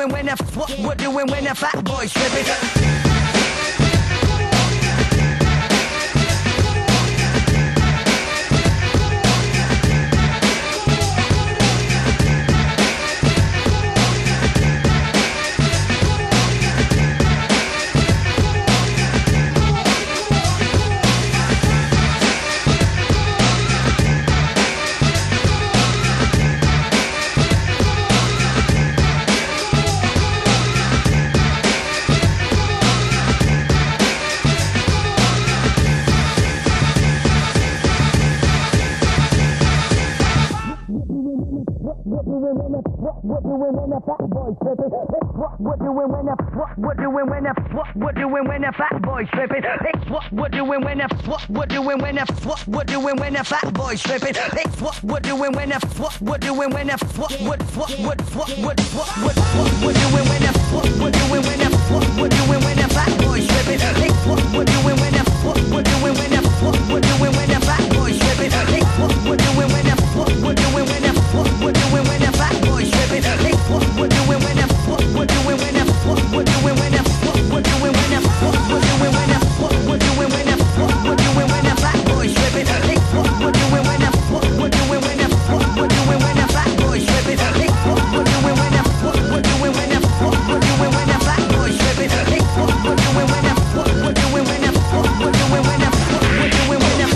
doing when the what we're doing when the fat boy slipping. What doing when the fat boy slipping? What we're doing when the what we're doing when the what we're doing when the fat boy slipping? What we're doing when the what we're doing when the what we're doing when the fat boy slipping? What we're doing when the what we're doing when the what we're doing when the what we're doing when the what we're doing when the fat boy slipping? What we're doing when the what we're doing when the what we're doing when the fat boy slipping? What we're doing when the what we're doing when the what we're doing when the fat boy slipping? What we're doing when the what we're doing when the what we're doing when the what we're doing when the what we're doing when the what we're doing when the what we're doing when the fat boy slipping? What we're doing when the what we're doing when the what we're doing when the fat boy slipping? What we're doing when the what we're doing when the what we're doing when the fat boy slipping? What we're doing when the what we're doing when the what we're doing when the what we're doing when the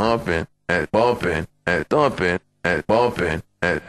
humping, and bumping, and thumping, and bumping, and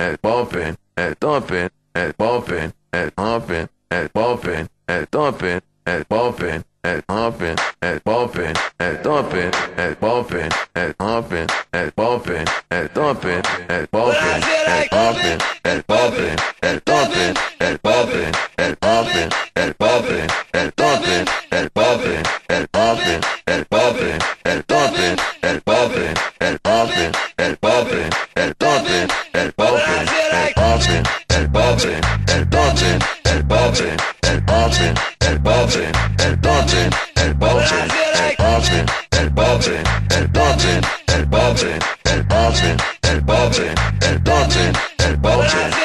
and bumping, and thumping, and bumping, and humping, and bumping, and thumping, and bumping, and humping, and bumping, and thumping, and bumping, and humping, and bumping, and thumping, and bumping, and humping, and bumping, and thumping, and bumping, and humping, and bumping, and thumping, and bumping, and humping, and bumping, and thumping, and bumping, and humping, and bumping, and thumping, and bumping, and humping, and bumping, and thumping, and bumping, and humping, and bumping, and thumping, and bumping, and humping, and bumping, and thumping, and bumping, and humping, and bumping, and thumping, and bumping.